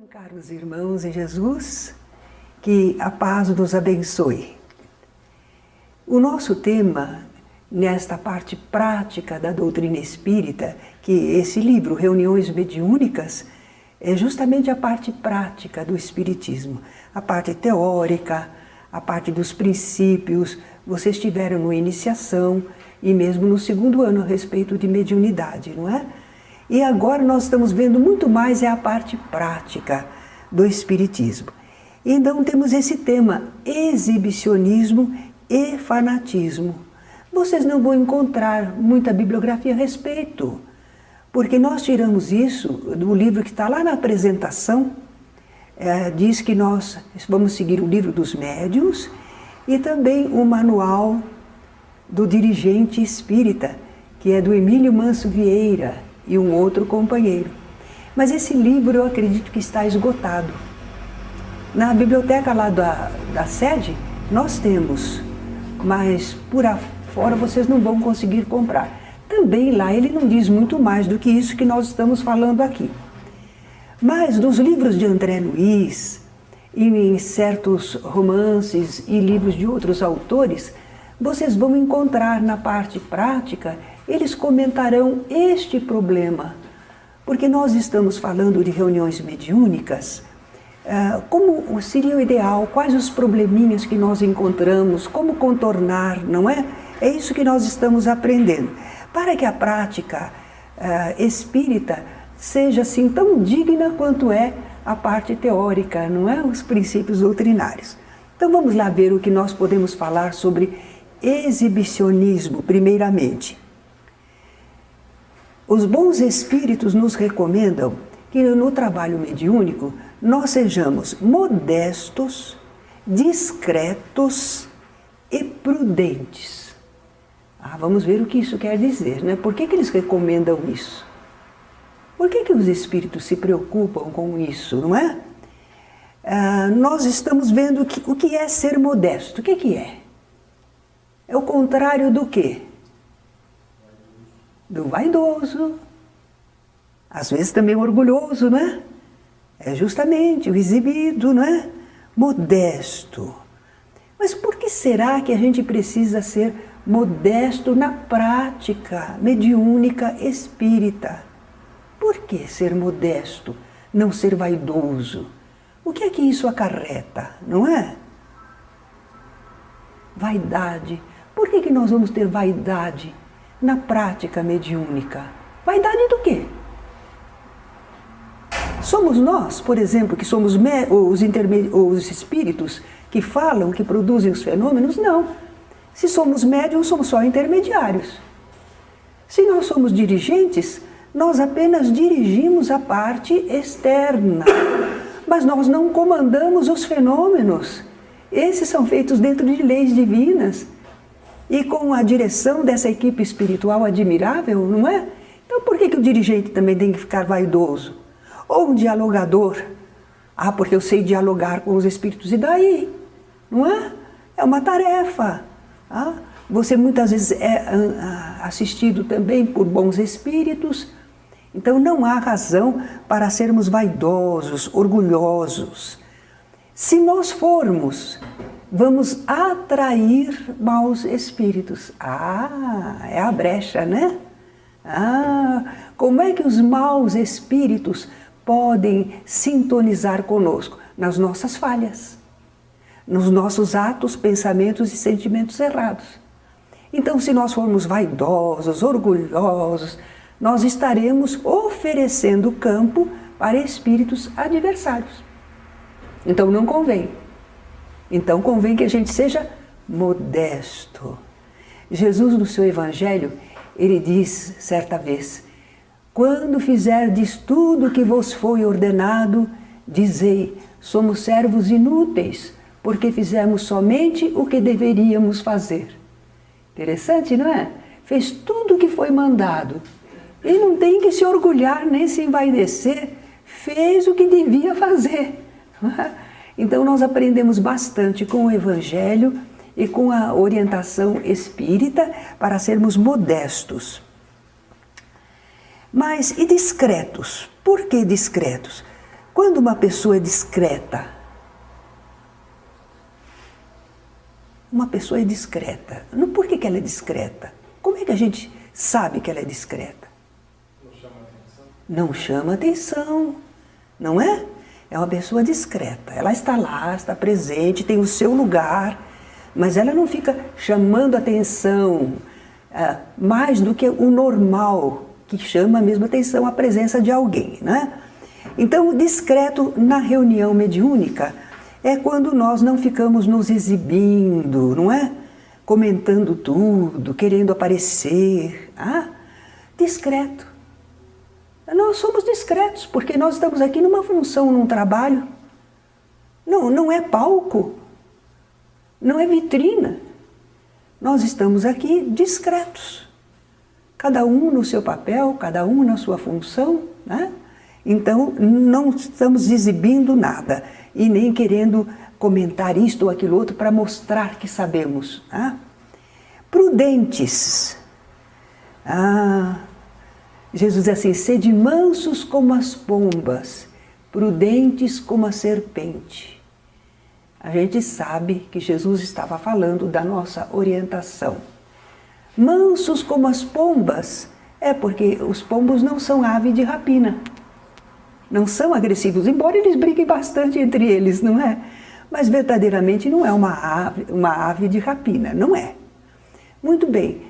Caros irmãos em Jesus, que a paz nos abençoe. O nosso tema, nesta parte prática da doutrina espírita, que esse livro, Reuniões Mediúnicas, é justamente a parte prática do espiritismo. A parte teórica, a parte dos princípios, vocês tiveram no Iniciação e mesmo no segundo ano a respeito de mediunidade, não é? E agora nós estamos vendo muito mais a parte prática do Espiritismo. Então temos esse tema, exibicionismo e fanatismo. Vocês não vão encontrar muita bibliografia a respeito, porque nós tiramos isso do livro que está lá na apresentação, diz que nós vamos seguir o livro dos médiuns e também o manual do dirigente espírita, que é do Emílio Manso Vieira, e um outro companheiro. Mas esse livro eu acredito que está esgotado. Na biblioteca lá da sede, nós temos, mas por fora vocês não vão conseguir comprar. Também lá ele não diz muito mais do que isso que nós estamos falando aqui. Mas nos livros de André Luiz, e em certos romances e livros de outros autores, vocês vão encontrar na parte prática, eles comentarão este problema, porque nós estamos falando de reuniões mediúnicas, como seria o ideal, quais os probleminhas que nós encontramos, como contornar, não é? É isso que nós estamos aprendendo, para que a prática espírita seja assim tão digna quanto é a parte teórica, não é? Os princípios doutrinários. Então vamos lá ver o que nós podemos falar sobre exibicionismo, primeiramente. Os bons espíritos nos recomendam que no trabalho mediúnico nós sejamos modestos, discretos e prudentes. Vamos ver o que isso quer dizer, né? Por que eles recomendam isso? Por que os espíritos se preocupam com isso, não é? Nós estamos vendo o que é ser modesto. O que é? É o contrário do quê? Do vaidoso, às vezes também orgulhoso, não é? É justamente o exibido, não é? Modesto. Mas por que será que a gente precisa ser modesto na prática mediúnica espírita? Por que ser modesto, não ser vaidoso? O que é que isso acarreta, não é? Vaidade. Por que nós vamos ter vaidade na prática mediúnica? Vaidade do quê? Somos nós, por exemplo, que somos os espíritos que falam, que produzem os fenômenos? Não. Se somos médiuns, somos só intermediários. Se nós somos dirigentes, nós apenas dirigimos a parte externa, mas nós não comandamos os fenômenos. Esses são feitos dentro de leis divinas. E com a direção dessa equipe espiritual admirável, não é? Então por que o dirigente também tem que ficar vaidoso? Ou um dialogador? Porque eu sei dialogar com os espíritos, e daí? Não é? É uma tarefa. Você muitas vezes é assistido também por bons espíritos, então não há razão para sermos vaidosos, orgulhosos. Se nós formos, vamos atrair maus espíritos. É a brecha, né? Como é que os maus espíritos podem sintonizar conosco? Nas nossas falhas, nos nossos atos, pensamentos e sentimentos errados. Então, se nós formos vaidosos, orgulhosos, nós estaremos oferecendo campo para espíritos adversários. Então não convém. Então convém que a gente seja modesto. Jesus, no seu Evangelho, ele diz certa vez: quando fizerdes tudo o que vos foi ordenado, dizei, somos servos inúteis, porque fizemos somente o que deveríamos fazer. Interessante, não é? Fez tudo o que foi mandado. E não tem que se orgulhar nem se envaidecer, fez o que devia fazer. Então nós aprendemos bastante com o Evangelho e com a orientação espírita para sermos modestos. Mas e discretos? Por que discretos? Quando uma pessoa é discreta, por que ela é discreta? Como é que a gente sabe que ela é discreta? Não chama atenção, não é? É uma pessoa discreta, ela está lá, está presente, tem o seu lugar, mas ela não fica chamando atenção mais do que o normal, que chama mesmo atenção a presença de alguém, né? Então, discreto na reunião mediúnica é quando nós não ficamos nos exibindo, não é? Comentando tudo, querendo aparecer. Discreto. Nós somos discretos, porque nós estamos aqui numa função, num trabalho. Não é palco, não é vitrina. Nós estamos aqui discretos. Cada um no seu papel, cada um na sua função, né? Então, não estamos exibindo nada e nem querendo comentar isto ou aquilo outro para mostrar que sabemos. Prudentes. Jesus diz assim, sede mansos como as pombas, prudentes como a serpente. A gente sabe que Jesus estava falando da nossa orientação. Mansos como as pombas é porque os pombos não são ave de rapina. Não são agressivos, embora eles briguem bastante entre eles, não é? Mas verdadeiramente não é uma ave de rapina, não é. Muito bem,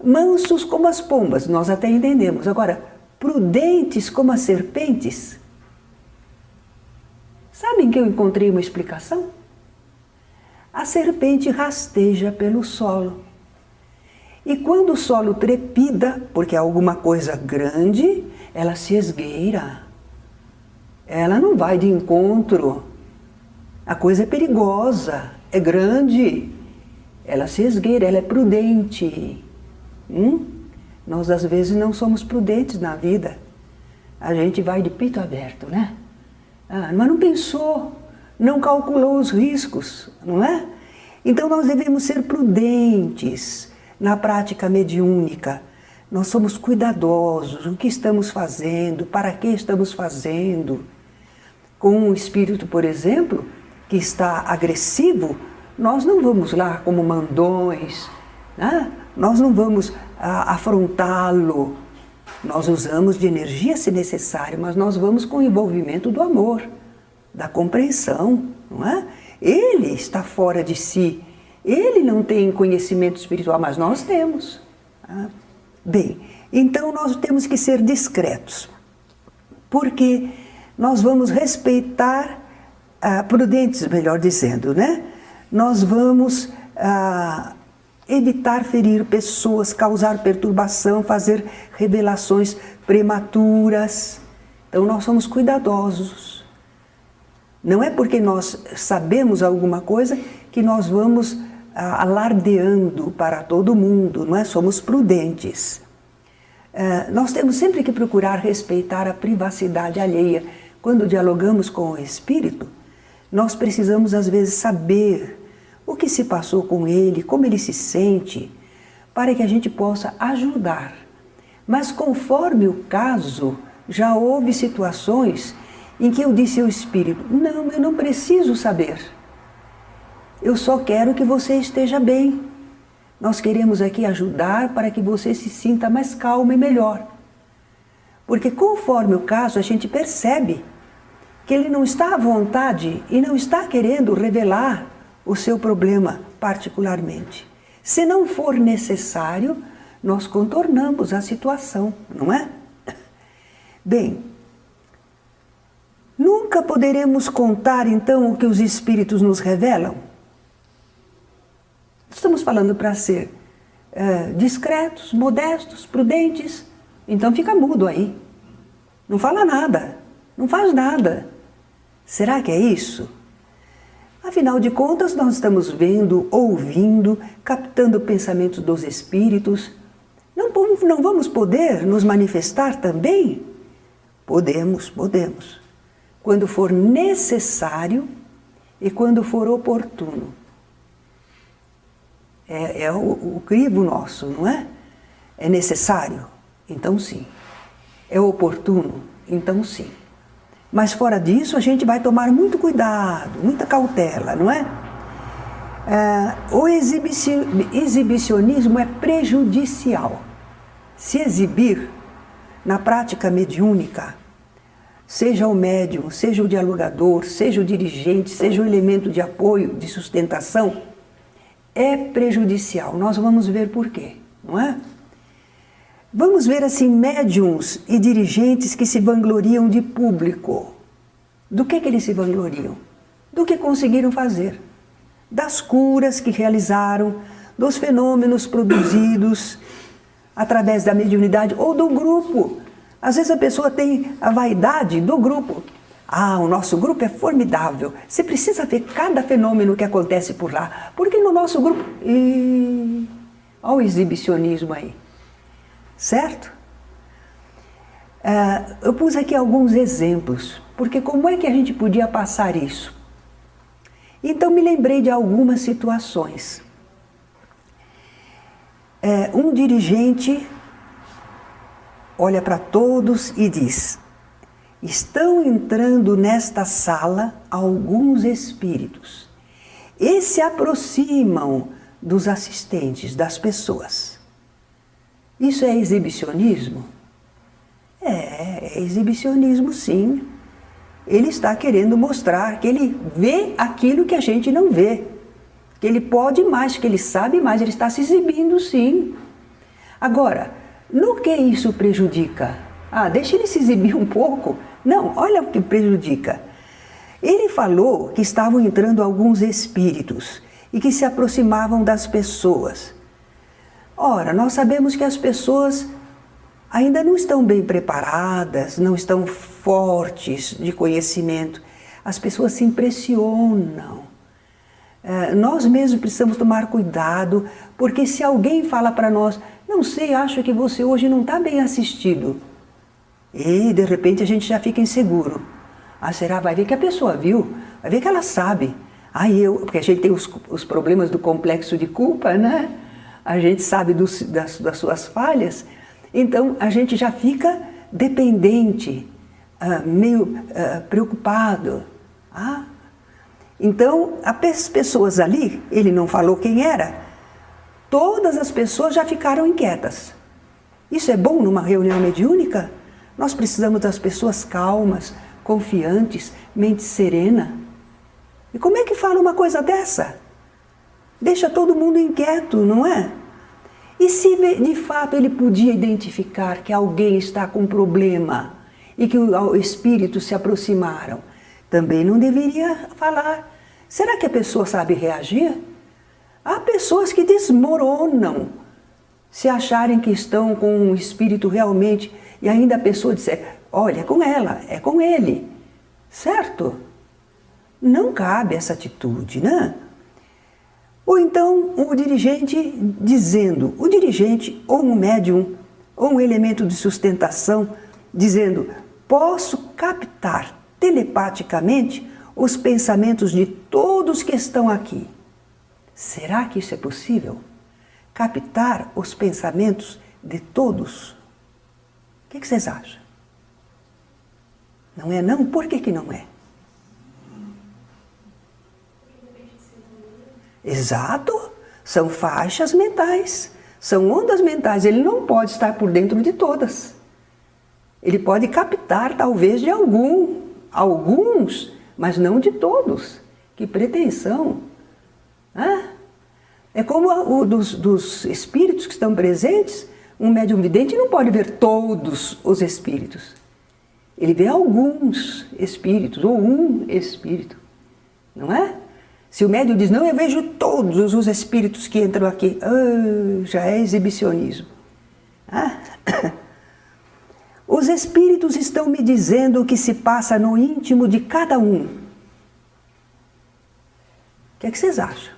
mansos como as pombas, nós até entendemos. Agora, prudentes como as serpentes. Sabem que eu encontrei uma explicação? A serpente rasteja pelo solo. E quando o solo trepida, porque é alguma coisa grande, ela se esgueira. Ela não vai de encontro. A coisa é perigosa, é grande. Ela se esgueira, ela é prudente. Nós, às vezes, não somos prudentes na vida. A gente vai de peito aberto, né? Mas não pensou, não calculou os riscos, não é? Então, nós devemos ser prudentes na prática mediúnica. Nós somos cuidadosos, o que estamos fazendo, para que estamos fazendo. Com um espírito, por exemplo, que está agressivo, nós não vamos lá como mandões, né? Nós não vamos afrontá-lo. Nós usamos de energia se necessário, mas nós vamos com o envolvimento do amor, da compreensão, não é? Ele está fora de si, ele não tem conhecimento espiritual, mas nós temos. Bem, então nós temos que ser discretos, porque nós vamos respeitar, prudentes, melhor dizendo, né? Nós vamos evitar ferir pessoas, causar perturbação, fazer revelações prematuras. Então nós somos cuidadosos. Não é porque nós sabemos alguma coisa que nós vamos alardeando para todo mundo, não é? Somos prudentes. Nós temos sempre que procurar respeitar a privacidade alheia. Quando dialogamos com o espírito, nós precisamos às vezes saber o que se passou com ele, como ele se sente, para que a gente possa ajudar. Mas conforme o caso, já houve situações em que eu disse ao espírito, não, eu não preciso saber. Eu só quero que você esteja bem. Nós queremos aqui ajudar para que você se sinta mais calmo e melhor. Porque conforme o caso, a gente percebe que ele não está à vontade e não está querendo revelar o seu problema particularmente. Se não for necessário, nós contornamos a situação, não é? Bem, nunca poderemos contar então o que os espíritos nos revelam. Estamos falando para ser discretos, modestos, prudentes. Então fica mudo aí. Não fala nada, não faz nada. Será que é isso? Afinal de contas, nós estamos vendo, ouvindo, captando pensamentos dos espíritos. Não vamos poder nos manifestar também? Podemos. Quando for necessário e quando for oportuno. É o crivo nosso, não é? É necessário? Então sim. É oportuno? Então sim. Mas fora disso, a gente vai tomar muito cuidado, muita cautela, não é? O exibicionismo é prejudicial. Se exibir na prática mediúnica, seja o médium, seja o dialogador, seja o dirigente, seja o elemento de apoio, de sustentação, é prejudicial. Nós vamos ver por quê, não é? Vamos ver assim médiums e dirigentes que se vangloriam de público. Do que eles se vangloriam? Do que conseguiram fazer. Das curas que realizaram, dos fenômenos produzidos através da mediunidade ou do grupo. Às vezes a pessoa tem a vaidade do grupo. Ah, o nosso grupo é formidável. Você precisa ver cada fenômeno que acontece por lá. Porque no nosso grupo... Olha o exibicionismo aí. Certo? Eu pus aqui alguns exemplos. Porque como é que a gente podia passar isso? Então me lembrei de algumas situações. Um dirigente olha para todos e diz: estão entrando nesta sala alguns espíritos e se aproximam dos assistentes, das pessoas. Isso é exibicionismo? É exibicionismo, sim. Ele está querendo mostrar que ele vê aquilo que a gente não vê. Que ele pode mais, que ele sabe mais, ele está se exibindo, sim. Agora, no que isso prejudica? Deixa ele se exibir um pouco. Não, olha o que prejudica. Ele falou que estavam entrando alguns espíritos e que se aproximavam das pessoas. Ora, nós sabemos que as pessoas ainda não estão bem preparadas, não estão fortes de conhecimento. As pessoas se impressionam. Nós mesmos precisamos tomar cuidado, porque se alguém fala para nós, não sei, acho que você hoje não está bem assistido. E de repente a gente já fica inseguro. Será? Vai ver que a pessoa viu, vai ver que ela sabe. Porque a gente tem os problemas do complexo de culpa, né? A gente sabe das suas falhas. Então, a gente já fica dependente, meio preocupado. Então, as pessoas ali, ele não falou quem era, todas as pessoas já ficaram inquietas. Isso é bom numa reunião mediúnica? Nós precisamos das pessoas calmas, confiantes, mente serena. E como é que fala uma coisa dessa? Deixa todo mundo inquieto, não é? E se de fato ele podia identificar que alguém está com problema e que os espíritos se aproximaram, também não deveria falar. Será que a pessoa sabe reagir? Há pessoas que desmoronam se acharem que estão com um espírito realmente e ainda a pessoa disser, olha, é com ela, é com ele. Certo? Não cabe essa atitude, né? Ou então o dirigente dizendo, o dirigente ou um médium ou um elemento de sustentação dizendo, posso captar telepaticamente os pensamentos de todos que estão aqui. Será que isso é possível? Captar os pensamentos de todos? O que vocês acham? Não é não? Por que não é? Exato, são faixas mentais, são ondas mentais, ele não pode estar por dentro de todas. Ele pode captar talvez de alguns, mas não de todos. Que pretensão! É como dos espíritos que estão presentes, um médium vidente não pode ver todos os espíritos. Ele vê alguns espíritos, ou um espírito, não é? Se o médium diz, não, eu vejo todos os espíritos que entram aqui, já é exibicionismo. Os espíritos estão me dizendo o que se passa no íntimo de cada um. O que é que vocês acham?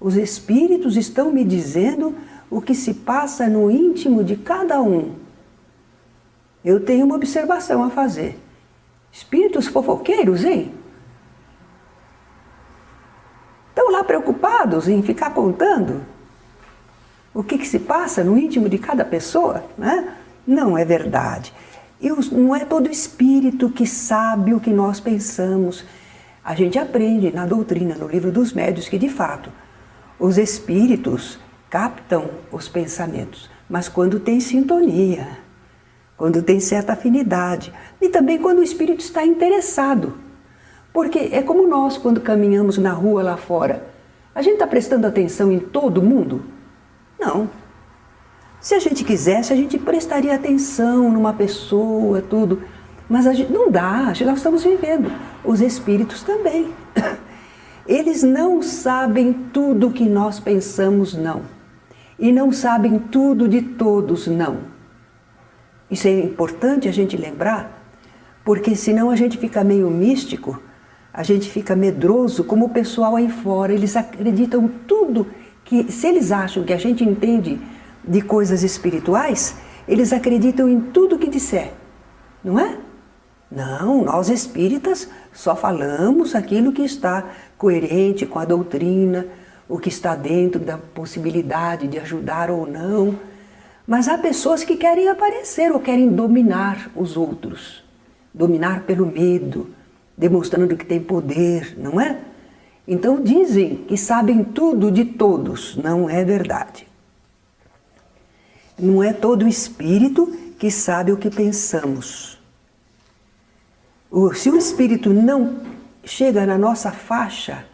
Os espíritos estão me dizendo o que se passa no íntimo de cada um. Eu tenho uma observação a fazer. Espíritos fofoqueiros, hein? Estão lá preocupados em ficar contando o que se passa no íntimo de cada pessoa, né? Não é verdade. não é todo espírito que sabe o que nós pensamos. A gente aprende na doutrina, no livro dos médiuns, que de fato os espíritos captam os pensamentos, mas quando tem sintonia, quando tem certa afinidade, e também quando o espírito está interessado. Porque é como nós, quando caminhamos na rua lá fora, a gente está prestando atenção em todo mundo? Não. Se a gente quisesse, a gente prestaria atenção numa pessoa, tudo. Mas não dá, nós estamos vivendo. Os espíritos também. Eles não sabem tudo o que nós pensamos, não. E não sabem tudo de todos, não. Isso é importante a gente lembrar, porque senão a gente fica meio místico, a gente fica medroso, como o pessoal aí fora. Eles acreditam tudo, que se eles acham que a gente entende de coisas espirituais, eles acreditam em tudo que disser, não é? Não, nós espíritas só falamos aquilo que está coerente com a doutrina, o que está dentro da possibilidade de ajudar ou não. Mas há pessoas que querem aparecer ou querem dominar os outros, dominar pelo medo, demonstrando que tem poder, não é? Então dizem que sabem tudo de todos, não é verdade. Não é todo espírito que sabe o que pensamos. Se o espírito não chega na nossa faixa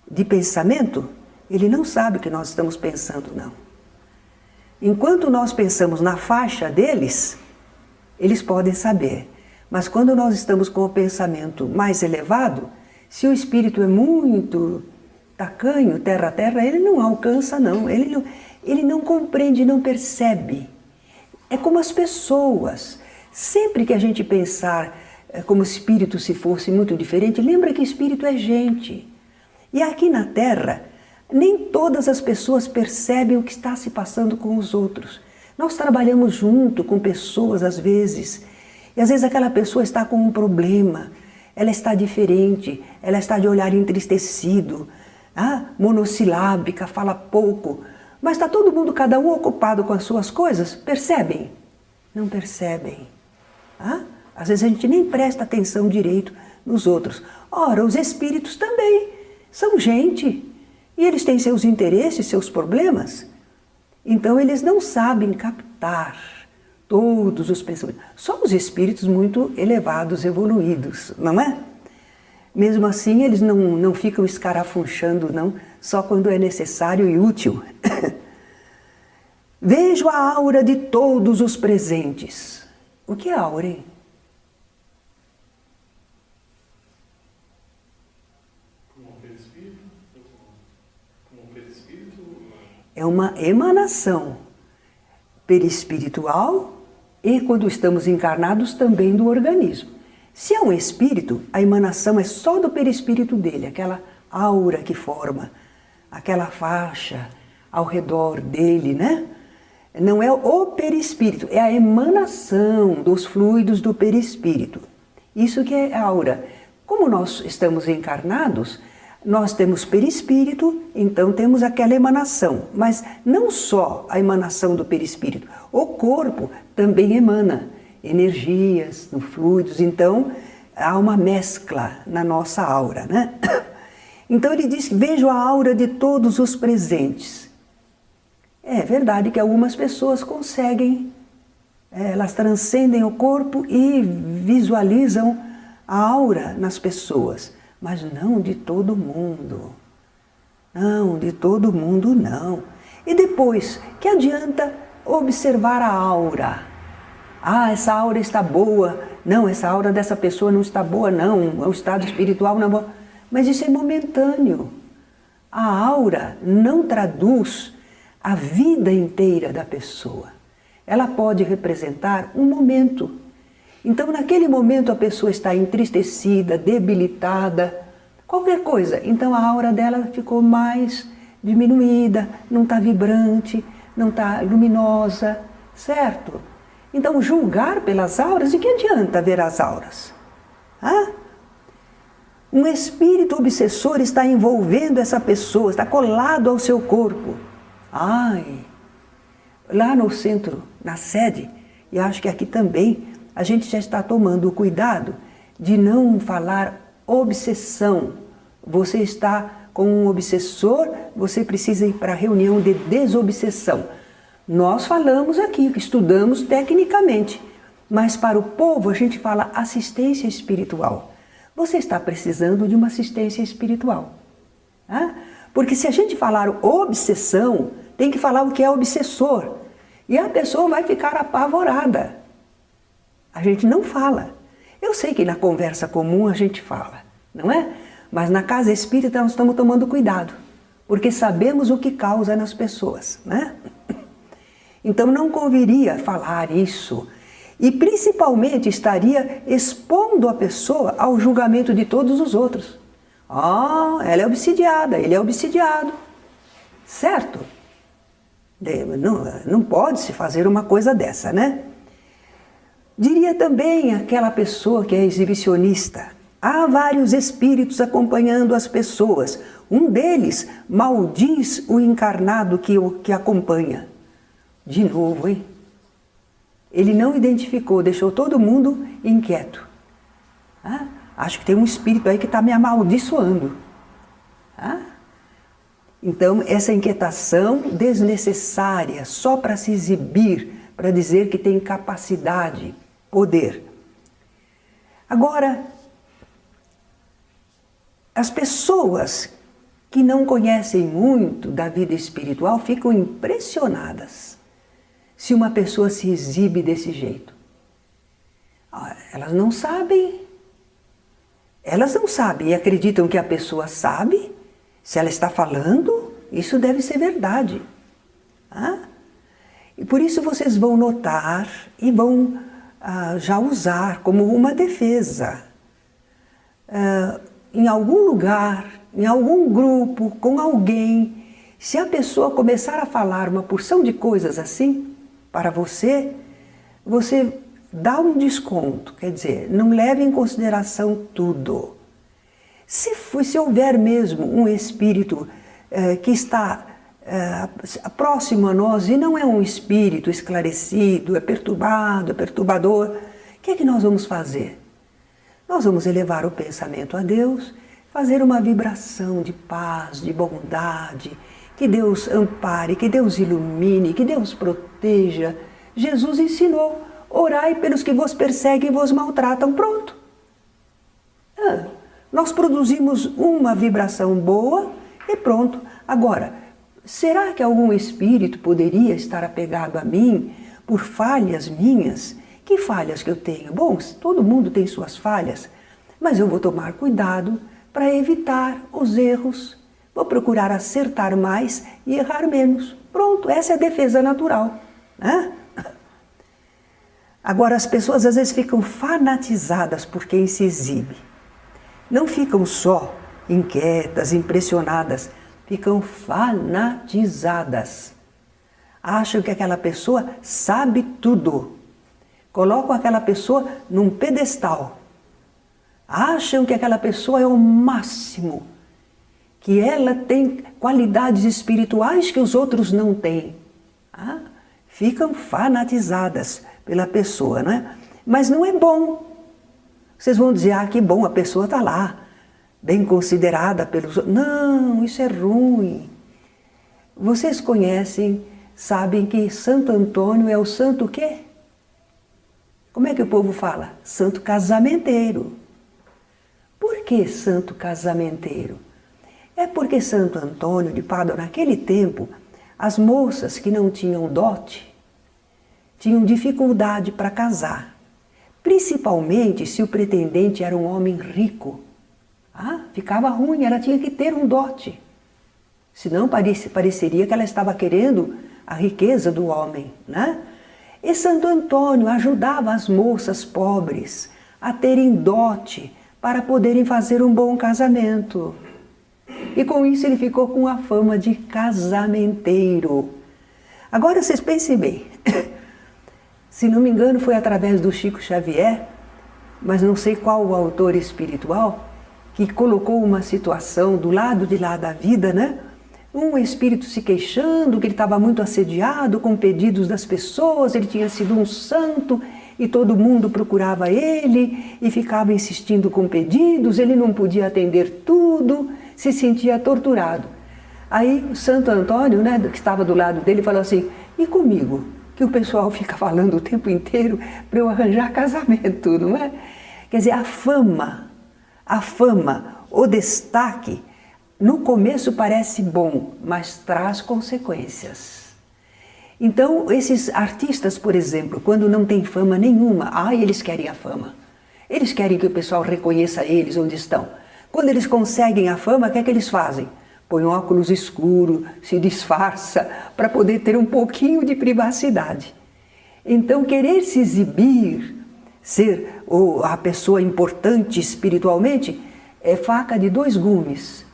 de pensamento, ele não sabe o que nós estamos pensando, não. Enquanto nós pensamos na faixa deles, eles podem saber. Mas quando nós estamos com o pensamento mais elevado, se o espírito é muito tacanho, terra a terra, ele não alcança, não. Ele não compreende, não percebe. É como as pessoas. Sempre que a gente pensar como espírito se fosse muito diferente, lembra que espírito é gente. E aqui na Terra, nem todas as pessoas percebem o que está se passando com os outros. Nós trabalhamos junto com pessoas às vezes, e às vezes aquela pessoa está com um problema, ela está diferente, ela está de olhar entristecido, monossilábica, fala pouco, mas está todo mundo, cada um ocupado com as suas coisas, percebem? Não percebem. Às vezes a gente nem presta atenção direito nos outros. Ora, os espíritos também são gente. E eles têm seus interesses, seus problemas. Então eles não sabem captar todos os pensamentos. Só os espíritos muito elevados, evoluídos, não é? Mesmo assim, eles não ficam escarafunchando, não, só quando é necessário e útil. Vejo a aura de todos os presentes. O que é aura, hein? É uma emanação perispiritual e, quando estamos encarnados, também do organismo. Se é um espírito, a emanação é só do perispírito dele, aquela aura que forma, aquela faixa ao redor dele, né? Não é o perispírito, é a emanação dos fluidos do perispírito. Isso que é aura. Como nós estamos encarnados, nós temos perispírito, então temos aquela emanação. Mas não só a emanação do perispírito, o corpo também emana energias, fluidos. Então há uma mescla na nossa aura, né? Então ele diz: vejo a aura de todos os presentes. É verdade que algumas pessoas conseguem, elas transcendem o corpo e visualizam a aura nas pessoas. Mas não de todo mundo. Não, de todo mundo não. E depois, que adianta observar a aura? Essa aura está boa. Não, essa aura dessa pessoa não está boa, não. O estado espiritual não é bom. Mas isso é momentâneo. A aura não traduz a vida inteira da pessoa. Ela pode representar um momento. Então, naquele momento, a pessoa está entristecida, debilitada, qualquer coisa. Então, a aura dela ficou mais diminuída, não está vibrante, não está luminosa, certo? Então, julgar pelas auras, de que adianta ver as auras? Um espírito obsessor está envolvendo essa pessoa, está colado ao seu corpo. Lá no centro, na sede, e acho que aqui também, a gente já está tomando o cuidado de não falar obsessão. Você está com um obsessor, você precisa ir para a reunião de desobsessão. Nós falamos aqui, estudamos tecnicamente, mas para o povo a gente fala assistência espiritual. Você está precisando de uma assistência espiritual. Tá? Porque se a gente falar obsessão, tem que falar o que é obsessor. E a pessoa vai ficar apavorada. A gente não fala. Eu sei que na conversa comum a gente fala, não é? Mas na casa espírita nós estamos tomando cuidado, porque sabemos o que causa nas pessoas, né? Então não conviria falar isso. E principalmente estaria expondo a pessoa ao julgamento de todos os outros. Ela é obsidiada, ele é obsidiado. Certo? Não pode se fazer uma coisa dessa, né? Diria também aquela pessoa que é exibicionista. Há vários espíritos acompanhando as pessoas. Um deles maldiz o encarnado que acompanha. De novo, hein? Ele não identificou, deixou todo mundo inquieto. Acho que tem um espírito aí que está me amaldiçoando. Então, essa inquietação desnecessária, só para se exibir, para dizer que tem capacidade, poder. Agora, as pessoas que não conhecem muito da vida espiritual ficam impressionadas se uma pessoa se exibe desse jeito. Elas não sabem e acreditam que a pessoa sabe. Se ela está falando, isso deve ser verdade. E por isso vocês vão notar e vão já usar como uma defesa. Em algum lugar, em algum grupo, com alguém, se a pessoa começar a falar uma porção de coisas assim para você, você dá um desconto, quer dizer, não leve em consideração tudo. Se houver mesmo um espírito que está próximo a nós e não é um espírito esclarecido, é perturbador, o que é que nós vamos fazer? Nós vamos elevar o pensamento a Deus, fazer uma vibração de paz, de bondade, que Deus ampare, que Deus ilumine, que Deus proteja. Jesus ensinou, orai pelos que vos perseguem e vos maltratam. Pronto. Nós produzimos uma vibração boa e pronto. Agora, será que algum espírito poderia estar apegado a mim por falhas minhas? Que falhas que eu tenho? Bom, todo mundo tem suas falhas, mas eu vou tomar cuidado para evitar os erros. Vou procurar acertar mais e errar menos. Pronto, essa é a defesa natural. Agora, as pessoas às vezes ficam fanatizadas por quem se exibe. Não ficam só inquietas, impressionadas, ficam fanatizadas. Acham que aquela pessoa sabe tudo. Colocam aquela pessoa num pedestal. Acham que aquela pessoa é o máximo, que ela tem qualidades espirituais que os outros não têm. Ficam fanatizadas pela pessoa, não é? Mas não é bom. Vocês vão dizer, que bom, a pessoa está lá, bem considerada pelos outros. Não, isso é ruim. Vocês conhecem, sabem que Santo Antônio é o santo o quê? Como é que o povo fala? Santo casamenteiro. Por que santo casamenteiro? É porque Santo Antônio de Pádua, naquele tempo, as moças que não tinham dote, tinham dificuldade para casar. Principalmente se o pretendente era um homem rico. Ficava ruim, ela tinha que ter um dote. Senão pareceria que ela estava querendo a riqueza do homem, né? E Santo Antônio ajudava as moças pobres a terem dote para poderem fazer um bom casamento. E com isso ele ficou com a fama de casamenteiro. Agora vocês pensem bem, se não me engano foi através do Chico Xavier, mas não sei qual o autor espiritual, que colocou uma situação do lado de lá da vida, né? Um espírito se queixando que ele estava muito assediado com pedidos das pessoas, ele tinha sido um santo e todo mundo procurava ele e ficava insistindo com pedidos, ele não podia atender tudo, se sentia torturado. Aí o Santo Antônio, né, que estava do lado dele, falou assim, e comigo? Que o pessoal fica falando o tempo inteiro para eu arranjar casamento, não é? Quer dizer, a fama, o destaque, no começo parece bom, mas traz consequências. Então, esses artistas, por exemplo, quando não tem fama nenhuma, eles querem a fama. Eles querem que o pessoal reconheça eles onde estão. Quando eles conseguem a fama, o que é que eles fazem? Põe um óculos escuro, se disfarça, para poder ter um pouquinho de privacidade. Então, querer se exibir, ser a pessoa importante espiritualmente, é faca de dois gumes.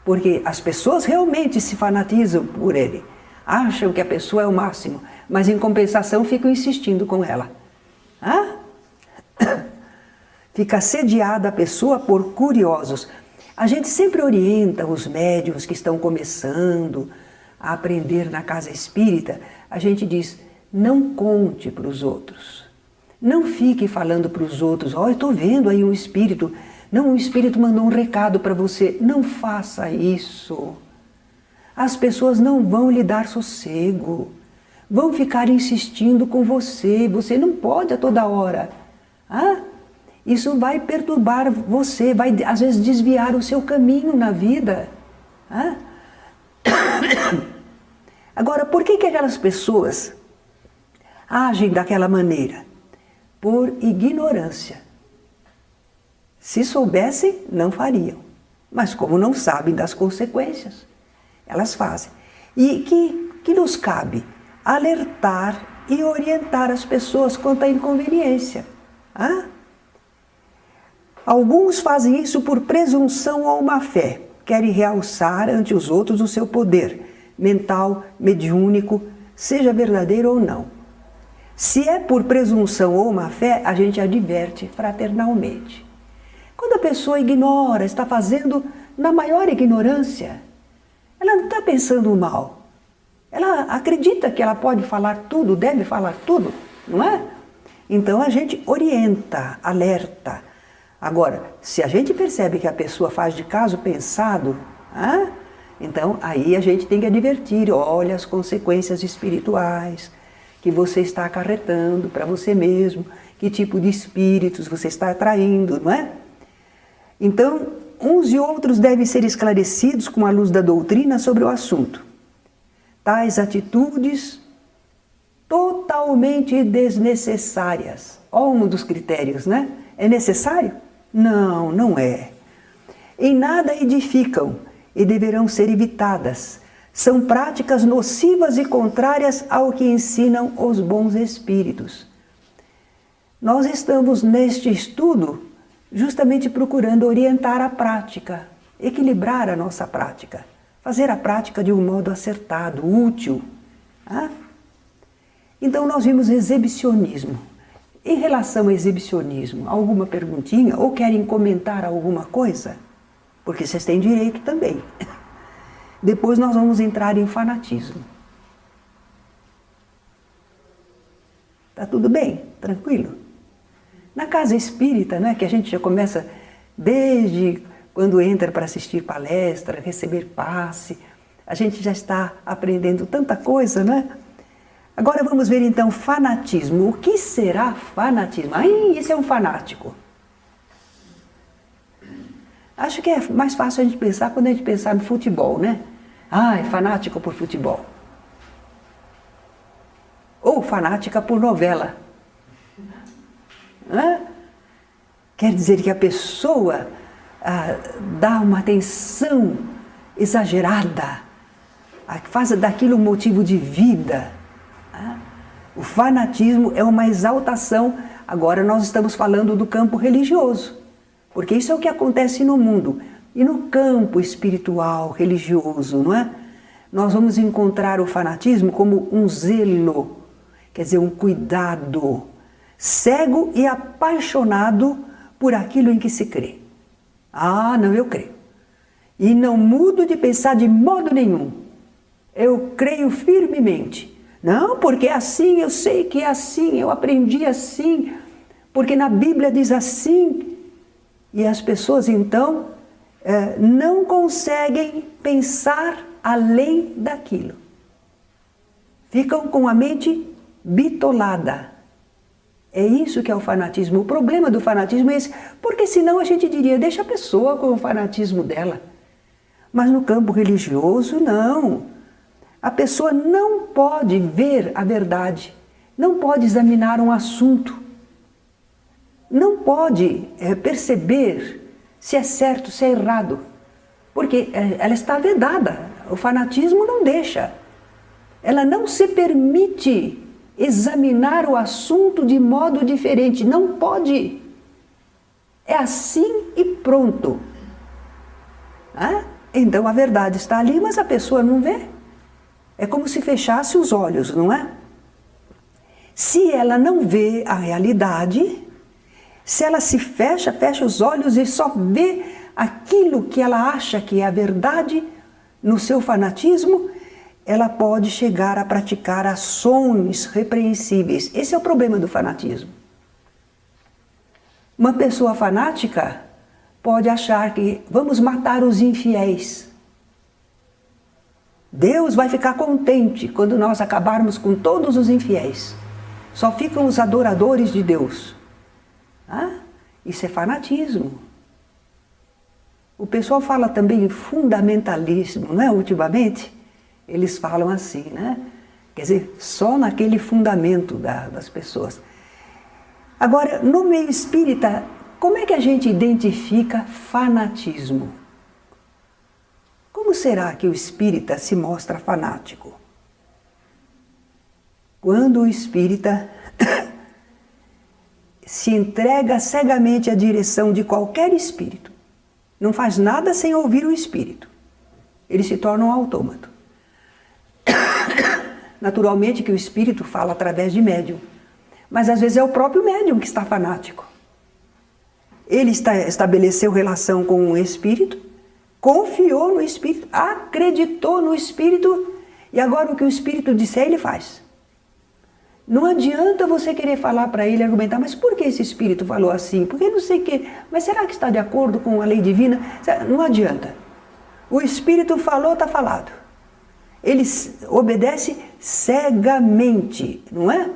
Porque as pessoas realmente se fanatizam por ele. Acham que a pessoa é o máximo, mas em compensação ficam insistindo com ela. Fica assediada a pessoa por curiosos. A gente sempre orienta os médiuns que estão começando a aprender na casa espírita. A gente diz, não conte para os outros. Não fique falando para os outros, eu estou vendo aí um espírito. Não, um espírito mandou um recado para você. Não faça isso. As pessoas não vão lhe dar sossego. Vão ficar insistindo com você. Você não pode a toda hora. Isso vai perturbar você, vai às vezes desviar o seu caminho na vida. Agora, por que aquelas pessoas agem daquela maneira? Por ignorância. Se soubessem, não fariam. Mas como não sabem das consequências, elas fazem. E que nos cabe? Alertar e orientar as pessoas quanto à inconveniência. Alguns fazem isso por presunção ou má fé. Querem realçar ante os outros o seu poder mental, mediúnico, seja verdadeiro ou não. Se é por presunção ou má fé, a gente adverte fraternalmente. Quando a pessoa ignora, está fazendo na maior ignorância, ela não está pensando mal. Ela acredita que ela pode falar tudo, deve falar tudo, não é? Então a gente orienta, alerta. Agora, se a gente percebe que a pessoa faz de caso pensado, então aí a gente tem que advertir, olha as consequências espirituais que você está acarretando para você mesmo, que tipo de espíritos você está atraindo, não é? Então, uns e outros devem ser esclarecidos com a luz da doutrina sobre o assunto. Tais atitudes totalmente desnecessárias. Um dos critérios, né? É necessário? Não, não é. Em nada edificam e deverão ser evitadas. São práticas nocivas e contrárias ao que ensinam os bons espíritos. Nós estamos neste estudo justamente procurando orientar a prática, equilibrar a nossa prática, fazer a prática de um modo acertado, útil. Então nós vimos exibicionismo. Em relação ao exibicionismo, alguma perguntinha ou querem comentar alguma coisa? Porque vocês têm direito também. Depois nós vamos entrar em fanatismo. Tá tudo bem? Tranquilo? Na casa espírita, né, que a gente já começa desde quando entra para assistir palestra, receber passe, a gente já está aprendendo tanta coisa, né? Agora vamos ver então fanatismo. O que será fanatismo? Esse é um fanático. Acho que é mais fácil a gente pensar quando a gente pensar no futebol, né? É fanático por futebol. Ou fanática por novela. Quer dizer que a pessoa dá uma atenção exagerada, faz daquilo um motivo de vida. O fanatismo é uma exaltação. Agora nós estamos falando do campo religioso, porque isso é o que acontece no mundo. E no campo espiritual, religioso, não é? Nós vamos encontrar o fanatismo como um zelo, quer dizer, um cuidado, cego e apaixonado por aquilo em que se crê. Não, eu creio. E não mudo de pensar de modo nenhum. Eu creio firmemente. Não, porque é assim, eu sei que é assim, eu aprendi assim, porque na Bíblia diz assim. E as pessoas então não conseguem pensar além daquilo. Ficam com a mente bitolada. É isso que é o fanatismo. O problema do fanatismo é esse, porque senão a gente diria, deixa a pessoa com o fanatismo dela. Mas no campo religioso, não. A pessoa não pode ver a verdade, não pode examinar um assunto, não pode perceber se é certo, se é errado, porque ela está vedada. O fanatismo não deixa. Ela não se permite examinar o assunto de modo diferente, não pode. É assim e pronto. Então a verdade está ali, mas a pessoa não vê. É como se fechasse os olhos, não é? Se ela não vê a realidade, se ela se fecha os olhos e só vê aquilo que ela acha que é a verdade no seu fanatismo, ela pode chegar a praticar ações repreensíveis. Esse é o problema do fanatismo. Uma pessoa fanática pode achar que vamos matar os infiéis. Deus vai ficar contente quando nós acabarmos com todos os infiéis. Só ficam os adoradores de Deus. Isso é fanatismo. O pessoal fala também em fundamentalismo, não é? Ultimamente, eles falam assim, né? Quer dizer, só naquele fundamento das pessoas. Agora, no meio espírita, como é que a gente identifica fanatismo? Como será que o espírita se mostra fanático? Quando o espírita se entrega cegamente à direção de qualquer espírito, não faz nada sem ouvir o espírito, ele se torna um autômato. Naturalmente que o espírito fala através de médium, mas às vezes é o próprio médium que está fanático. Ele estabeleceu relação com o espírito, confiou no espírito, acreditou no espírito, e agora o que o espírito disser ele faz. Não adianta você querer falar para ele, argumentar, mas por que esse espírito falou assim? Porque não sei o quê, mas será que está de acordo com a lei divina? Não adianta. O espírito falou, está falado. Ele obedece cegamente, não é?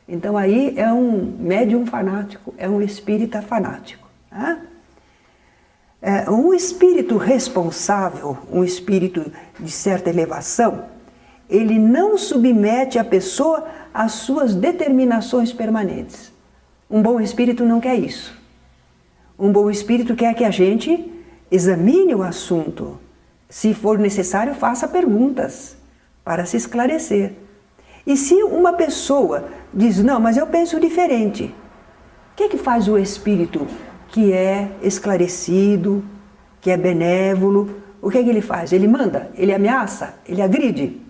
Então aí é um médium fanático, é um espírita fanático. Um espírito responsável, um espírito de certa elevação, ele não submete a pessoa às suas determinações permanentes. Um bom espírito não quer isso. Um bom espírito quer que a gente examine o assunto. Se for necessário, faça perguntas para se esclarecer. E se uma pessoa diz, não, mas eu penso diferente, o que faz o espírito que é esclarecido, que é benévolo? O que ele faz? Ele manda? Ele ameaça? Ele agride?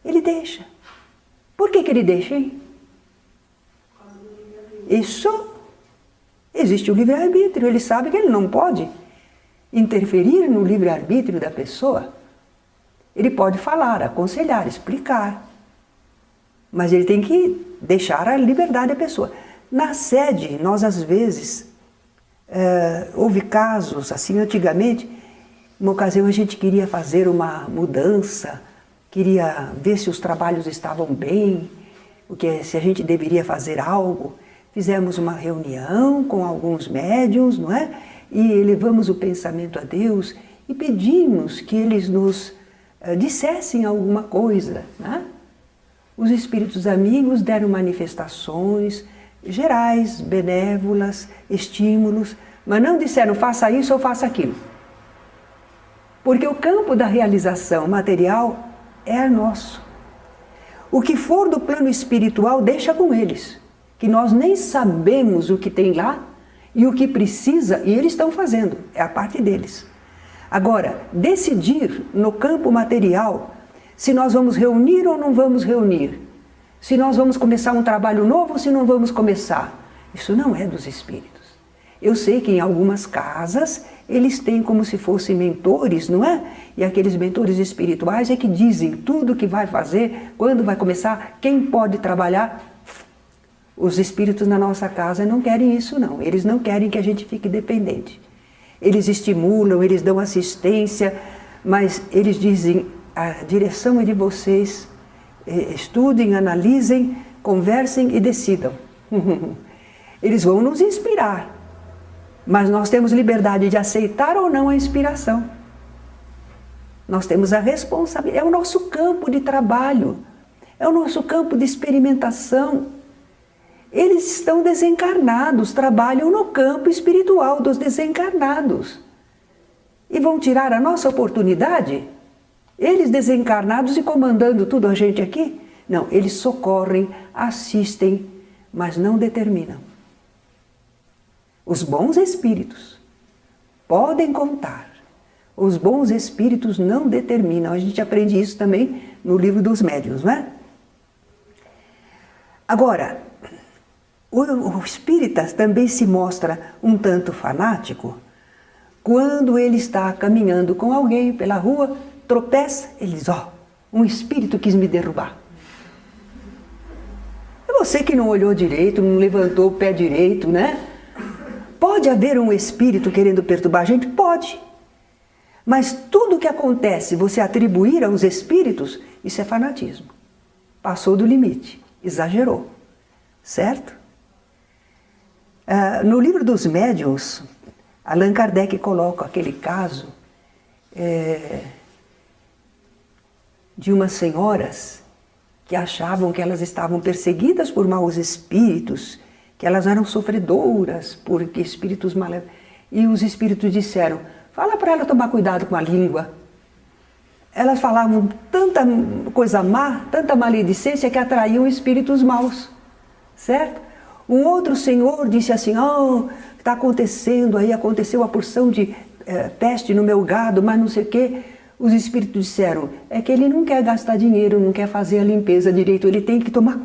Ele deixa. Por que ele deixa, hein? Isso, existe o livre-arbítrio. Ele sabe que ele não pode interferir no livre-arbítrio da pessoa. Ele pode falar, aconselhar, explicar. Mas ele tem que deixar a liberdade da pessoa. Na sede, nós às vezes, houve casos, assim, antigamente, uma ocasião a gente queria fazer uma mudança, queria ver se os trabalhos estavam bem, se a gente deveria fazer algo. Fizemos uma reunião com alguns médiuns, não é? E elevamos o pensamento a Deus e pedimos que eles nos dissessem alguma coisa, né? Os espíritos amigos deram manifestações gerais, benévolas, estímulos, mas não disseram faça isso ou faça aquilo. Porque o campo da realização material é nosso. O que for do plano espiritual deixa com eles, que nós nem sabemos o que tem lá e o que precisa, e eles estão fazendo, é a parte deles. Agora, decidir no campo material se nós vamos reunir ou não vamos reunir, se nós vamos começar um trabalho novo ou se não vamos começar, isso não é dos espíritos. Eu sei que em algumas casas eles têm como se fossem mentores, não é? E aqueles mentores espirituais é que dizem tudo o que vai fazer, quando vai começar, quem pode trabalhar. Os espíritos na nossa casa não querem isso não, eles não querem que a gente fique dependente. Eles estimulam, eles dão assistência, mas eles dizem, a direção é de vocês, estudem, analisem, conversem e decidam. Eles vão nos inspirar, mas nós temos liberdade de aceitar ou não a inspiração. Nós temos a responsabilidade, é o nosso campo de trabalho, é o nosso campo de experimentação. Eles estão desencarnados, trabalham no campo espiritual dos desencarnados. E vão tirar a nossa oportunidade? Eles desencarnados e comandando tudo a gente aqui? Não, eles socorrem, assistem, mas não determinam. Os bons espíritos podem contar. Os bons espíritos não determinam. A gente aprende isso também no livro dos médiuns, não é? Agora, o espírita também se mostra um tanto fanático quando ele está caminhando com alguém pela rua, tropeça, ele diz, um espírito quis me derrubar. É você que não olhou direito, não levantou o pé direito, né? Pode haver um espírito querendo perturbar a gente? Pode. Mas tudo que acontece, você atribuir aos espíritos, isso é fanatismo. Passou do limite, exagerou. Certo? No livro dos médiuns, Allan Kardec coloca aquele caso de umas senhoras que achavam que elas estavam perseguidas por maus espíritos, que elas eram sofredoras por espíritos malévolos. E os espíritos disseram, fala para ela tomar cuidado com a língua. Elas falavam tanta coisa má, tanta maledicência que atraíam espíritos maus. Certo? Um outro senhor disse assim, está acontecendo aí, aconteceu a porção de peste no meu gado, mas não sei o quê. Os espíritos disseram, é que ele não quer gastar dinheiro, não quer fazer a limpeza direito, ele tem que tomar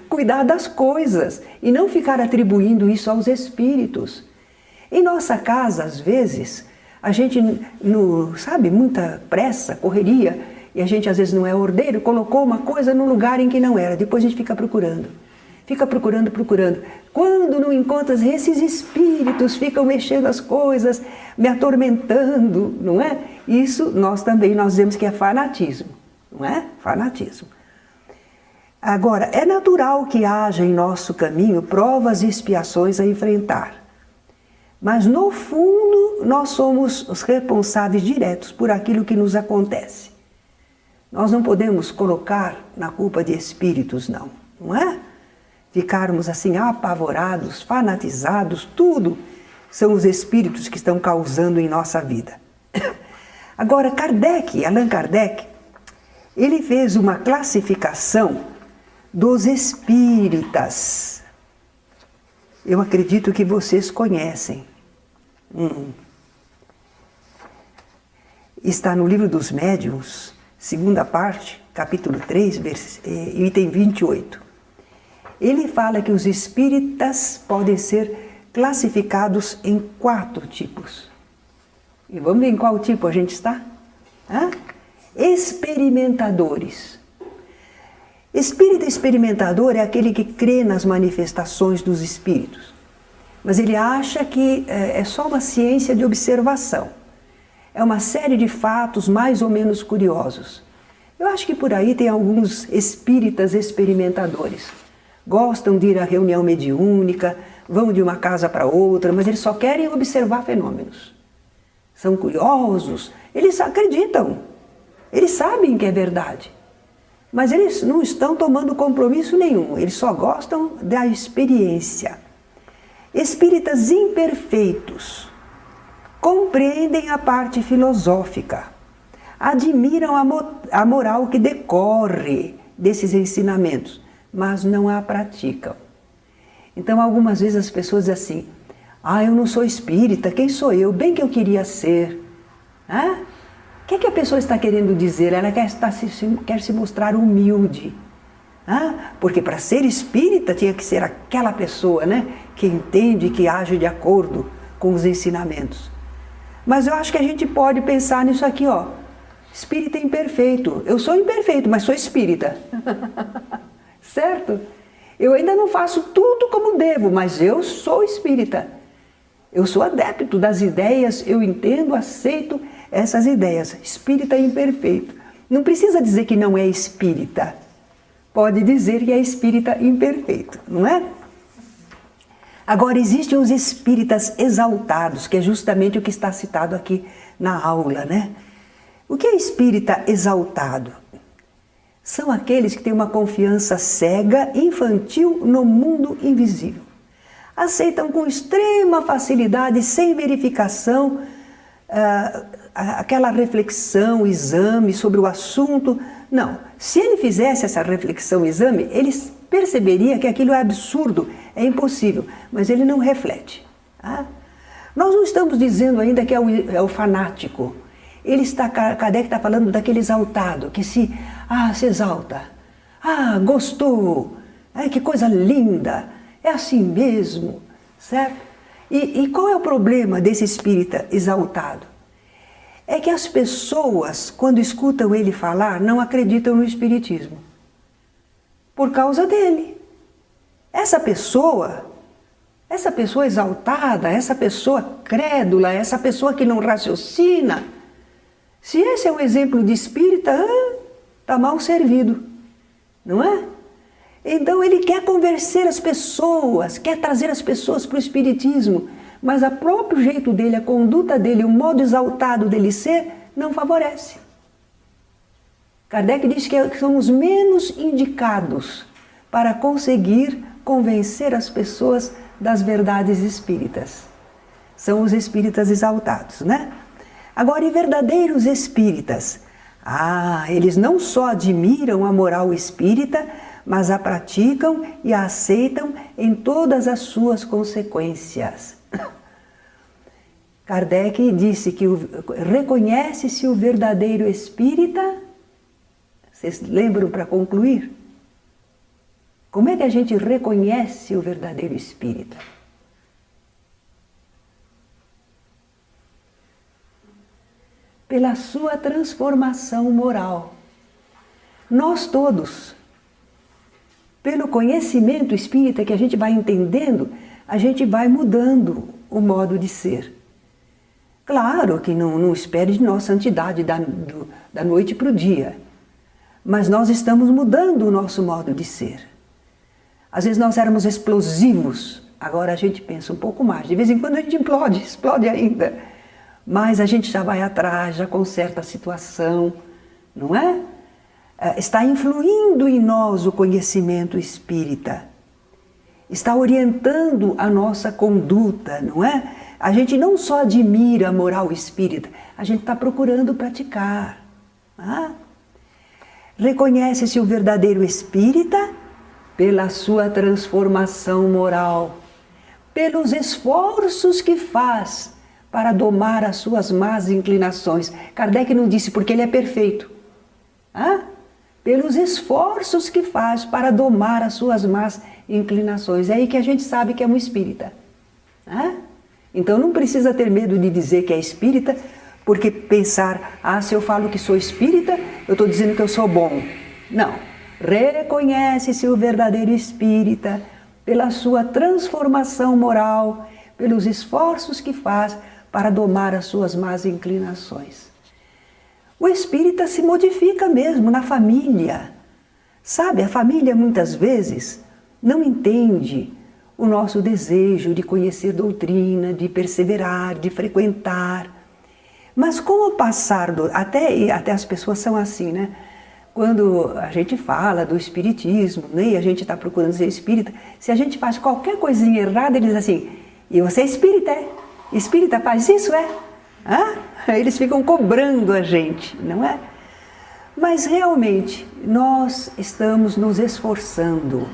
cuidar das coisas e não ficar atribuindo isso aos espíritos. Em nossa casa, às vezes, a gente, sabe, muita pressa, correria, e a gente às vezes não é ordeiro, colocou uma coisa no lugar em que não era, depois a gente fica procurando. Fica procurando. Quando não encontras, esses espíritos ficam mexendo as coisas, me atormentando, não é? Isso nós dizemos que é fanatismo, não é? Fanatismo. Agora, é natural que haja em nosso caminho provas e expiações a enfrentar. Mas, no fundo, nós somos os responsáveis diretos por aquilo que nos acontece. Nós não podemos colocar na culpa de espíritos, não é? Ficarmos assim apavorados, fanatizados, tudo são os espíritos que estão causando em nossa vida. Agora, Allan Kardec, ele fez uma classificação dos espíritas. Eu acredito que vocês conhecem. Está no livro dos médiuns, segunda parte, capítulo 3, item 28. Ele fala que os espíritas podem ser classificados em 4 tipos. E vamos ver em qual tipo a gente está? Experimentadores. Espírita experimentador é aquele que crê nas manifestações dos espíritos. Mas ele acha que é só uma ciência de observação. É uma série de fatos mais ou menos curiosos. Eu acho que por aí tem alguns espíritas experimentadores. Gostam de ir à reunião mediúnica, vão de uma casa para outra, mas eles só querem observar fenômenos. São curiosos, eles acreditam, eles sabem que é verdade, mas eles não estão tomando compromisso nenhum, eles só gostam da experiência. Espíritas imperfeitos compreendem a parte filosófica, admiram a moral que decorre desses ensinamentos, mas não a praticam. Então, algumas vezes as pessoas dizem assim, eu não sou espírita, quem sou eu? Bem que eu queria ser. O que a pessoa está querendo dizer? Ela quer se mostrar humilde. Porque para ser espírita tinha que ser aquela pessoa, né, que entende, que age de acordo com os ensinamentos. Mas eu acho que a gente pode pensar nisso aqui, ó. Espírita imperfeito. Eu sou imperfeito, mas sou espírita. Certo? Eu ainda não faço tudo como devo, mas eu sou espírita. Eu sou adepto das ideias, eu entendo, aceito essas ideias. Espírita imperfeito. Não precisa dizer que não é espírita. Pode dizer que é espírita imperfeito, não é? Agora, existem os espíritas exaltados, que é justamente o que está citado aqui na aula, né? O que é espírita exaltado? São aqueles que têm uma confiança cega, infantil no mundo invisível. Aceitam com extrema facilidade, sem verificação, aquela reflexão, exame sobre o assunto. Não, se ele fizesse essa reflexão, exame, ele perceberia que aquilo é absurdo, é impossível, mas ele não reflete. Tá? Nós não estamos dizendo ainda que é o fanático. Kardec está falando daquele exaltado, que se exalta. Gostou, que coisa linda, é assim mesmo, certo? E qual é o problema desse espírita exaltado? É que as pessoas, quando escutam ele falar, não acreditam no espiritismo. Por causa dele. Essa pessoa exaltada, essa pessoa crédula, essa pessoa que não raciocina, se esse é um exemplo de espírita, está mal servido, não é? Então ele quer convencer as pessoas, quer trazer as pessoas para o espiritismo, mas o próprio jeito dele, a conduta dele, o modo exaltado dele ser, não favorece. Kardec diz que somos menos indicados para conseguir convencer as pessoas das verdades espíritas. São os espíritas exaltados, né? Agora, e verdadeiros espíritas? Eles não só admiram a moral espírita, mas a praticam e a aceitam em todas as suas consequências. Kardec disse que reconhece-se o verdadeiro espírita. Vocês lembram para concluir? Como é que a gente reconhece o verdadeiro espírita? Pela sua transformação moral. Nós todos, pelo conhecimento espírita que a gente vai entendendo, a gente vai mudando o modo de ser. Claro que não espere de nós santidade da noite para o dia, mas nós estamos mudando o nosso modo de ser. Às vezes nós éramos explosivos, agora a gente pensa um pouco mais. De vez em quando a gente explode ainda. Mas a gente já vai atrás, já conserta a situação, não é? Está influindo em nós o conhecimento espírita. Está orientando a nossa conduta, não é? A gente não só admira a moral espírita, a gente está procurando praticar. Reconhece-se o verdadeiro espírita pela sua transformação moral, pelos esforços que faz para domar as suas más inclinações. Kardec não disse porque ele é perfeito. Pelos esforços que faz para domar as suas más inclinações. É aí que a gente sabe que é um espírita. Então não precisa ter medo de dizer que é espírita, porque pensar, se eu falo que sou espírita, eu estou dizendo que eu sou bom. Não. Reconhece-se o verdadeiro espírita pela sua transformação moral, pelos esforços que faz para domar as suas más inclinações. O espírita se modifica mesmo na família. Sabe, a família muitas vezes não entende o nosso desejo de conhecer doutrina, de perseverar, de frequentar. Mas com o passar até as pessoas são assim, né? Quando a gente fala do espiritismo, né, e a gente está procurando ser espírita, se a gente faz qualquer coisinha errada, eles dizem assim, e você é espírita, é? Espírita faz isso, é? Eles ficam cobrando a gente, não é? Mas realmente, nós estamos nos esforçando.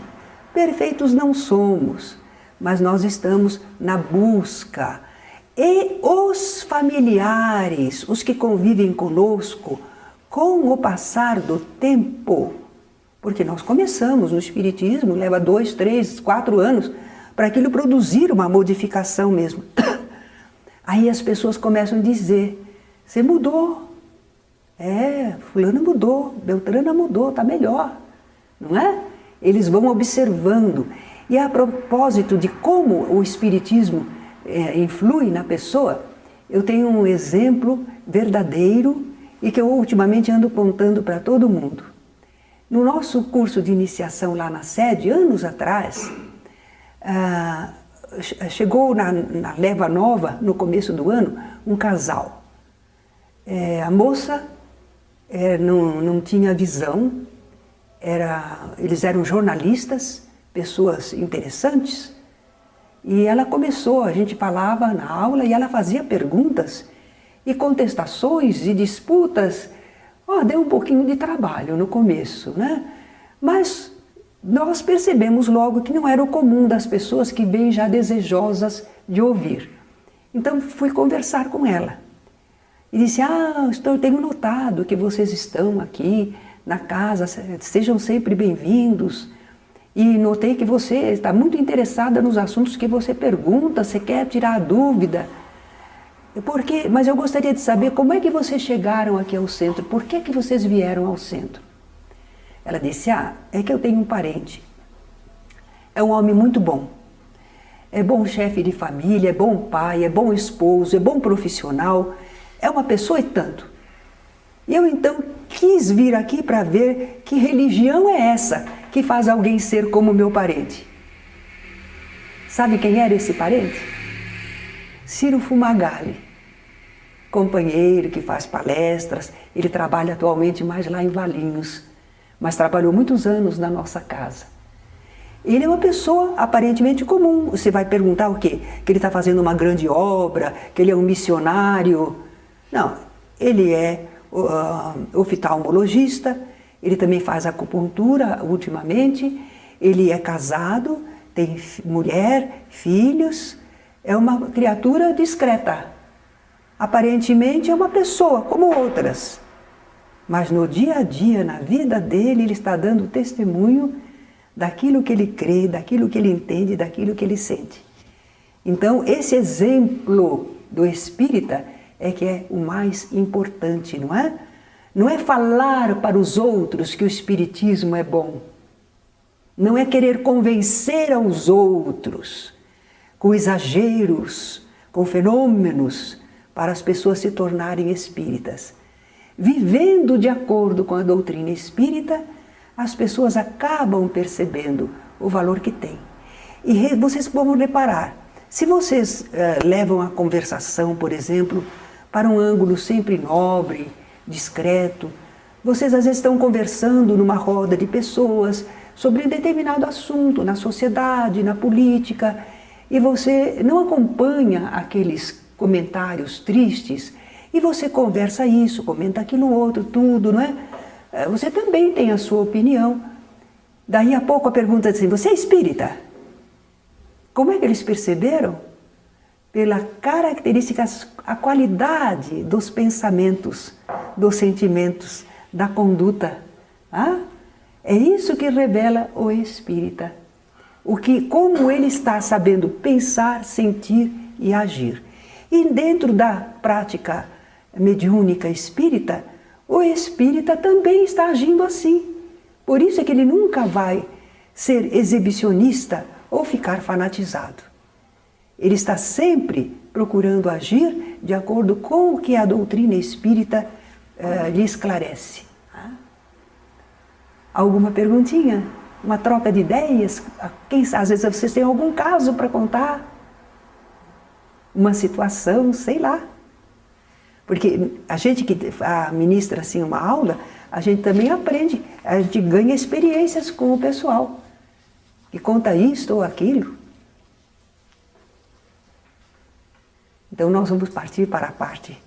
Perfeitos não somos, mas nós estamos na busca. E os familiares, os que convivem conosco, com o passar do tempo, porque nós começamos no espiritismo, leva 2, 3, 4 anos, para aquilo produzir uma modificação mesmo. Aí as pessoas começam a dizer, você mudou. Fulana mudou, Beltrana mudou, está melhor. Não é? Eles vão observando. E a propósito de como o espiritismo influi na pessoa, eu tenho um exemplo verdadeiro e que eu ultimamente ando contando para todo mundo. No nosso curso de iniciação lá na sede, anos atrás, chegou na leva nova, no começo do ano, um casal. A moça não tinha visão, eles eram jornalistas, pessoas interessantes, e ela começou, a gente falava na aula e ela fazia perguntas e contestações e disputas. Deu um pouquinho de trabalho no começo, né? Mas nós percebemos logo que não era o comum das pessoas que vêm já desejosas de ouvir. Então fui conversar com ela e disse, tenho notado que vocês estão aqui na casa, sejam sempre bem-vindos. E notei que você está muito interessada nos assuntos que você pergunta, você quer tirar a dúvida. Mas eu gostaria de saber como é que vocês chegaram aqui ao centro, por que que vocês vieram ao centro? Ela disse, é que eu tenho um parente, é um homem muito bom, é bom chefe de família, é bom pai, é bom esposo, é bom profissional, é uma pessoa e tanto. E eu então quis vir aqui para ver que religião é essa que faz alguém ser como meu parente. Sabe quem era esse parente? Ciro Fumagalli, companheiro que faz palestras, ele trabalha atualmente mais lá em Valinhos, mas trabalhou muitos anos na nossa casa. Ele é uma pessoa aparentemente comum. Você vai perguntar o quê? Que ele está fazendo uma grande obra, que ele é um missionário. Não, ele é oftalmologista, ele também faz acupuntura ultimamente, ele é casado, tem mulher, filhos, é uma criatura discreta. Aparentemente é uma pessoa como outras, mas no dia a dia, na vida dele, ele está dando testemunho daquilo que ele crê, daquilo que ele entende, daquilo que ele sente. Então, esse exemplo do espírita é que é o mais importante, não é? Não é falar para os outros que o espiritismo é bom. Não é querer convencer aos outros com exageros, com fenômenos, para as pessoas se tornarem espíritas. Vivendo de acordo com a doutrina espírita, as pessoas acabam percebendo o valor que tem. E vocês vão reparar, se vocês levam a conversação, por exemplo, para um ângulo sempre nobre, discreto, vocês às vezes estão conversando numa roda de pessoas sobre um determinado assunto, na sociedade, na política, e você não acompanha aqueles comentários tristes, e você conversa isso, comenta aquilo outro, tudo, não é? Você também tem a sua opinião. Daí a pouco a pergunta é assim, você é espírita? Como é que eles perceberam? Pela característica, a qualidade dos pensamentos, dos sentimentos, da conduta. É isso que revela o espírita. Como ele está sabendo pensar, sentir e agir. E dentro da prática mediúnica espírita, o espírita também está agindo assim. Por isso é que ele nunca vai ser exibicionista ou ficar fanatizado. Ele está sempre procurando agir de acordo com o que a doutrina espírita lhe esclarece. Alguma perguntinha? Uma troca de ideias? Às vezes vocês têm algum caso para contar? Uma situação, sei lá. Porque a gente que ministra assim uma aula, a gente também aprende, a gente ganha experiências com o pessoal, que conta isto ou aquilo. Então nós vamos partir para a parte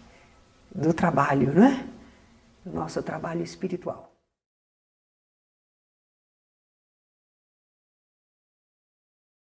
do trabalho, não é? Do nosso trabalho espiritual.